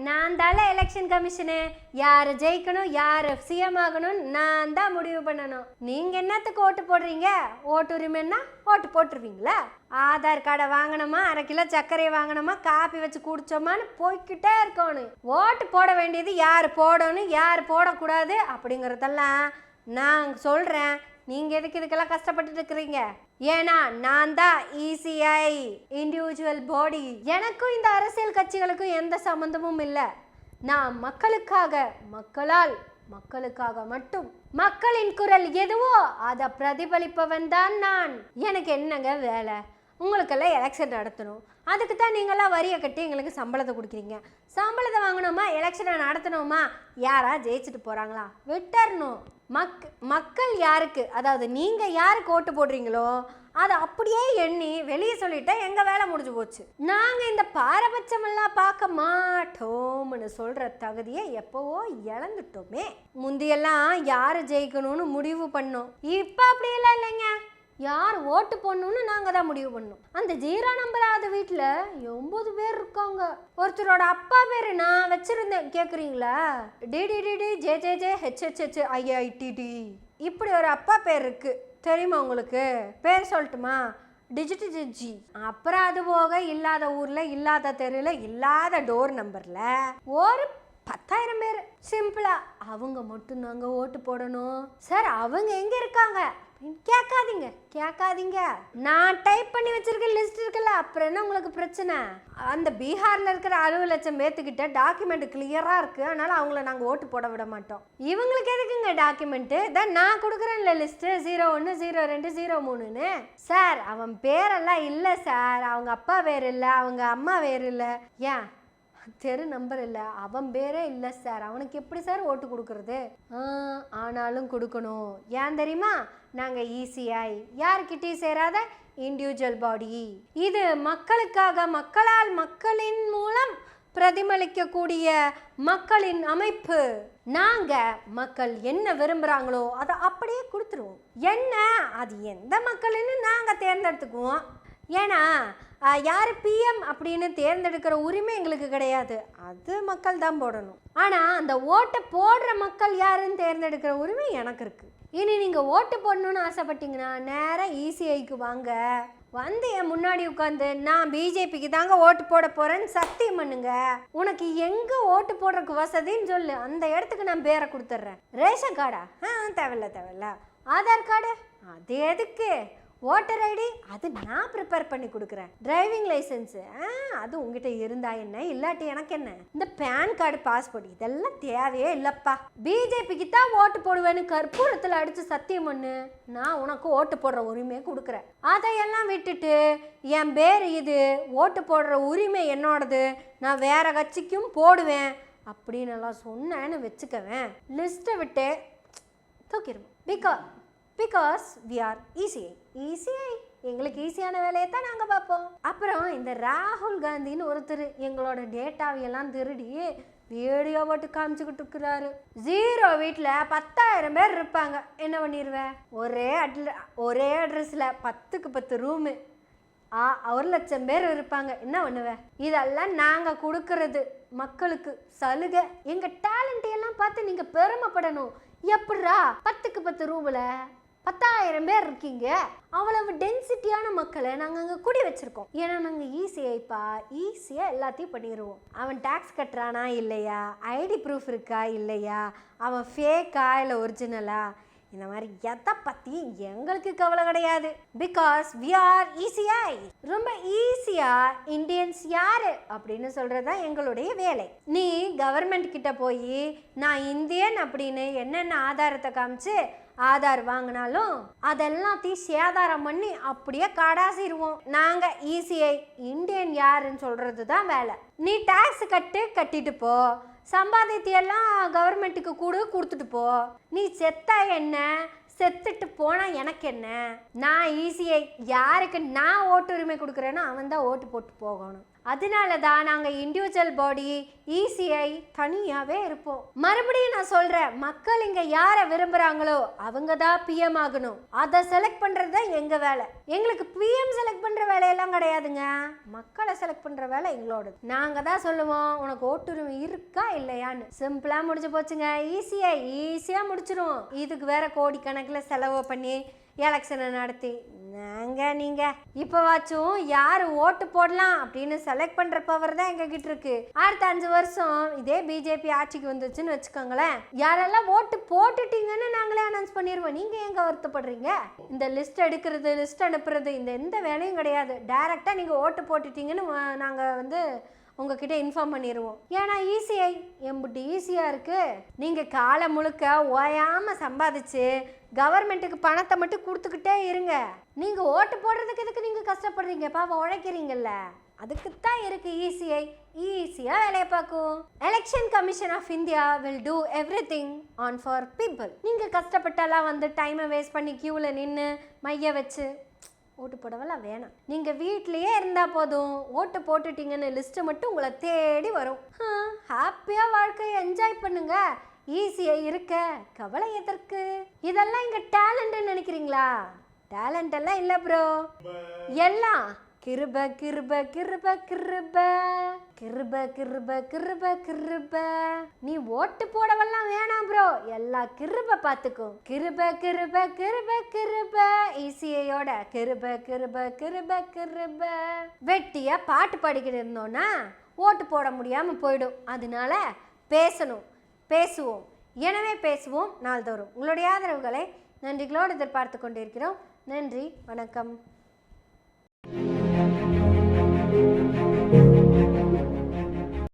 நான் தால election commission. யாரு ஜெயிக்கணும், யாரு சிஎம் ஆகணும் நான் தான் முடிவு பண்ணணும். நீங்க என்னத்துக்கு ஓட்டு போடுறீங்க? ஓட்டு உரிமைன்னா ஓட்டு போட்டுருவீங்களா? ஆதார் கார்டை வாங்கணுமா, 1/2 கிலோ சர்க்கரையை வாங்கணுமா, காப்பி வச்சு குடிச்சோமான்னு போய்கிட்டே இருக்கணும். ஓட்டு போட வேண்டியது யார் போடணும், யார் போடக்கூடாது அப்படிங்கிறதெல்லாம் நான் சொல்றேன். நீங்க எதுக்கு இதுக்கெல்லாம் கஷ்டப்பட்டு இருக்கிறீங்க? ஏன்னா நான் தான் ECI, இண்டிவிஜுவல் பாடி. எனக்கும் இந்த அரசியல் கட்சிகளுக்கும் எந்த சம்பந்தமும் இல்லை. நான் மக்களுக்காக, மக்களால், மக்களுக்காக மட்டும். மக்களின் குரல் எதுவோ அதை பிரதிபலிப்பவன் தான் நான். எனக்கு என்னங்க வேலை? உங்களுக்கெல்லாம் எலெக்ஷன் நடத்தணும். அதுக்கு தான் நீங்களாம் வரியை கட்டி எங்களுக்கு சம்பளத்தை கொடுக்குறீங்க. சம்பளத்தை வாங்கணுமா, எலெக்ஷனை நடத்தணுமா, யாரா ஜெயிச்சுட்டு போகிறாங்களா விட்டுறணும். மக்கள் யாருக்கு, அதாவது நீங்கள் யாருக்கு ஓட்டு போடுறீங்களோ அதை அப்படியே எண்ணி வெளியே சொல்லிட்டா எங்கள் வேலை முடிஞ்சு போச்சு. நாங்கள் இந்த பாரபட்சமெல்லாம் பார்க்க மாட்டோம்னு சொல்கிற தகுதியை எப்போவோ இழந்துட்டோமே. முந்தியெல்லாம் யார் ஜெயிக்கணும்னு முடிவு பண்ணோம். இப்போ அப்படியெல்லாம் இல்லைங்க. யார் ஓட்டு போடணும்னு நாங்கள் தான் முடிவு பண்ணோம். அந்த 0 நம்பராவது வீட்டில் 9 பேர் இருக்காங்க. ஒருத்தரோட அப்பா பேர் நான் வச்சிருந்தேன், கேட்குறீங்களா? DDDD JJJ HHH IITD இப்படி ஒரு அப்பா பேர் இருக்கு. தெரியுமா உங்களுக்கு? பேர் சொல்லட்டுமா? டிஜிட்டஜி. அப்புறம் அது போக இல்லாத ஊரில், இல்லாத தெருவில், இல்லாத டோர் நம்பரில் ஒரு 10,000 பேர். சிம்பிளா அவங்க மட்டும் நாங்கள் ஓட்டு போடணும் சார். அவங்க எங்கே இருக்காங்க கேட்காதீங்க. நான் டைப் பண்ணி வச்சிருக்க லிஸ்ட் இருக்குல்ல, அப்புறம் என்ன உங்களுக்கு பிரச்சனை? அந்த பீகார்ல இருக்கிற 60 லட்சம் பேத்துக்கிட்ட டாக்குமெண்ட் கிளியரா இருக்கு. அதனால அவங்கள நாங்கள் ஓட்டு போட விட மாட்டோம். இவங்களுக்கு எதுக்குங்க டாக்குமெண்ட்? தான் நான் கொடுக்குறேன்ல லிஸ்ட் 01 02 03ன்னு. சார் அவன் பேரெல்லாம் இல்லை சார். அவங்க அப்பா பேர் இல்லை, அவங்க அம்மா பேர் இல்லை, ஏன் தெரு நம்பர் இல்லை, அவன் பேரே இல்லை சார். அவனுக்கு எப்படி சார் ஓட்டு கொடுக்கறது? ஆனாலும் கொடுக்கணும். ஏன் தெரியுமா? நாங்கள் ECI, யாருக்கிட்டையும் சேராத இண்டிவிஜுவல் பாடி. இது மக்களுக்காக, மக்களால், மக்களின் மூலம் பிரதிபலிக்கக்கூடிய மக்களின் அமைப்பு. நாங்கள் மக்கள் என்ன விரும்புகிறாங்களோ அதை அப்படியே கொடுத்துருவோம். என்ன அது எந்த மக்கள்னு நாங்கள் தேர்ந்தெடுத்துக்குவோம். ஏன்னா யார் PM அப்படின்னு தேர்ந்தெடுக்கிற உரிமை எங்களுக்கு கிடையாது. அது மக்கள் தான் போடணும். ஆனால் அந்த ஓட்டை போடுற மக்கள் யாருன்னு தேர்ந்தெடுக்கிற உரிமை எனக்கு இருக்குது. இனி நீங்கள் ஓட்டு போடணுன்னு ஆசைப்பட்டீங்கன்னா நேராக ECIக்கு வாங்க. வந்து என் முன்னாடி உட்காந்து நான் BJPக்கு தாங்க ஓட்டு போட போகிறேன்னு சத்தியம் பண்ணுங்க. உனக்கு எங்கே ஓட்டு போடுறதுக்கு வசதின்னு சொல்லு, அந்த இடத்துக்கு நான் பேரை கொடுத்துட்றேன். ரேஷன் கார்டா? தேவையில்ல. ஆதார் கார்டு? அது எதுக்கு? Voter ID? அது நான் ப்ரிப்பேர் பண்ணி கொடுக்குறேன். Driving licence? அது உங்ககிட்ட இருந்தா என்ன, இல்லாட்டி எனக்கு என்ன. இந்த பேன் கார்டு, பாஸ்போர்ட் இதெல்லாம் தேவையே இல்லைப்பா. BJPக்கு தான் ஓட்டு போடுவேன்னு கற்பூரத்தில் அடித்து சத்தியம் பண்ணு, நான் உனக்கு ஓட்டு போடுற உரிமையை கொடுக்குறேன். அதையெல்லாம் விட்டுட்டு என் பேர் இது, ஓட்டு போடுற உரிமை என்னோடது, நான் வேற கட்சிக்கும் போடுவேன் அப்படின்னு எல்லாம் சொன்னேன்னு வச்சுக்கவேன், லிஸ்ட்டை விட்டு தூக்கிடுவோம். Because we are ECI. எங்களுக்கு ஈஸியான வேலையை தான் நாங்கள் பார்ப்போம். அப்புறம் இந்த ராகுல் காந்தின்னு ஒருத்தர் எங்களோட டேட்டாவையெல்லாம் திருடி வீடியோ போட்டு காமிச்சுக்கிட்டு இருக்கிறாரு. 0 வீட்டில் 10,000 பேர் இருப்பாங்க. என்ன பண்ணிடுவேன்? ஒரே அட்ரஸில் 10க்கு 10 ரூமு, 1 லட்சம் பேர் இருப்பாங்க. என்ன பண்ணுவேன்? இதெல்லாம் நாங்கள் கொடுக்கறது மக்களுக்கு சலுகை. எங்கள் டேலண்ட்டையெல்லாம் பார்த்து நீங்கள் பெருமைப்படணும். எப்படா 10க்கு 10 ரூமில் 10,000 பேர் இருக்கீங்க? அவ்வளவு டென்சிட்டியான மக்களை நாங்கள் அங்கே குடி வச்சுருக்கோம். ஏன்னா நாங்கள் ஈஸியாக எல்லாத்தையும் பண்ணிடுவோம். அவன் டேக்ஸ் கட்டுறானா இல்லையா, ஐடி ப்ரூஃப் இருக்கா இல்லையா, அவன் ஃபேக்கா இல்லை ஒரிஜினலா, இந்த மாதிரி எதை பற்றியும் எங்களுக்கு கவலை கிடையாது. Because we are ECI. ரொம்ப ஈஸியாக இந்தியன்ஸ் யார் அப்படின்னு சொல்கிறது தான் எங்களுடைய வேலை. நீ கவர்மெண்ட் கிட்ட போய் நான் இந்தியன் அப்படின்னு என்னென்ன ஆதாரத்தை காமிச்சு ஆதார் வாங்கினாலும் அதெல்லாத்தையும் சேதாரம் பண்ணி அப்படியே காடாசிடுவோம். நாங்கள் ECI, இந்தியன் யாருன்னு சொல்கிறது தான் வேலை. நீ டேக்ஸ் கட்டிட்டு போ, சம்பாதியத்தையெல்லாம் கவர்மெண்ட்டுக்கு கொடுத்துட்டு போ. நீ செத்தா என்ன, செத்துட்டு போனா எனக்கு என்ன? நான் ஈஸியை யாருக்கு நான் ஓட்டுரிமை கொடுக்குறேனோ அவன் தான் ஓட்டு போட்டு போகணும். அதனால தான் நாங்கள் இண்டிவிஜுவல் பாடி ஈஸியை தனியாகவே இருப்போம். மறுபடியும் நான் சொல்கிறேன், மக்கள் இங்கே யாரை விரும்புகிறாங்களோ அவங்க தான் பிஎம் ஆகணும். அதை செலக்ட் பண்ணுறது தான் எங்கள் வேலை. எங்களுக்கு பிஎம் செலக்ட் பண்ணுற வேலையெல்லாம் கிடையாதுங்க. மக்களை செலக்ட் பண்ணுற வேலை எங்களோடது. நாங்கள் தான் சொல்லுவோம் உனக்கு ஓட்டுரிமை இருக்கா இல்லையான்னு. சிம்பிளாக முடிஞ்சு போச்சுங்க. ஈஸியாக முடிச்சிடும். இதுக்கு வேற கோடிக்கணக்கில் செலவு பண்ணி எலெக்ஷனை நடத்தி நீங்கள் இப்போவாச்சும் யார் ஓட்டு போடலாம் அப்படின்னு செலக்ட் பண்ணுற பவர் தான் எங்ககிட்ட இருக்கு. அடுத்த 5 வருஷம் இதே பிஜேபி ஆட்சிக்கு வந்துச்சுன்னு வச்சுக்கோங்களேன், யாரெல்லாம் ஓட்டு போட்டுட்டீங்கன்னு நாங்களே அனௌன்ஸ் பண்ணிடுவோம். நீங்கள் எங்கே வருத்தப்படுறீங்க? இந்த லிஸ்ட் எடுக்கிறது, லிஸ்ட் அனுப்புறது, இந்த எந்த வேலையும் கிடையாது. டைரெக்டாக நீங்கள் ஓட்டு போட்டுட்டீங்கன்னு நாங்கள் உங்ககிட்ட இன்ஃபார்ம் பண்ணிடுவோம். ஏன்னா ஈஸியை எம்பிட்டு ஈஸியாக இருக்குது. நீங்கள் காலை முழுக்க ஓயாமல் சம்பாதிச்சு கவர்மெண்ட்டுக்கு பணத்தை மட்டும் கொடுத்துக்கிட்டே இருங்க. நீங்கள் ஓட்டு போடுறதுக்கு எதுக்கு நீங்கள் கஷ்டப்படுறீங்க? பாப்பா உழைக்கிறீங்கல்ல, அதுக்கு தான் இருக்கு ஈஸியை. ஈஸியாக வேலையை பார்க்கும். Election commission of India will do everything on for people. நீங்கள் கஷ்டப்பட்டாலாம் வந்து டைமை வேஸ்ட் பண்ணி க்யூவில் நின்று மைய வச்சு ஓட்டு போடவெல்லாம் வேணாம். நீங்கள் வீட்லேயே இருந்தால் போதும். ஓட்டு போட்டுட்டீங்கன்னு லிஸ்ட்டு மட்டும் உங்களை தேடி வரும். ஹாப்பியாக வாழ்க்கையை என்ஜாய் பண்ணுங்க. ஈஸியாக இருக்க கவலை எதற்கு? இதெல்லாம் இங்கே டேலண்ட்னு நினைக்கிறீங்களா? டேலண்ட் எல்லாம் இல்லை ப்ரோ. எல்லாம் கிருப கிருப கிருப கிருப கிருப கிருப கிருப கிருப. நீ ஓட்டு போடவெல்லாம் வேணாம் ப்ரோ, எல்லா கிருப பார்த்துக்கும். கிருப கிருப கிருப கிருப ஈஸியோட கிருப கிருப கிருப கிருப. வெட்டியா பாட்டு பாடிக்கிட்டு இருந்தோன்னா ஓட்டு போட முடியாமல் போயிடும். அதனால பேசுவோம். எனவே பேசுவோம் நாள்தோறும். உங்களுடைய ஆதரவுகளை நன்றிகளோடு எதிர்பார்த்து கொண்டிருக்கிறோம். நன்றி, வணக்கம்.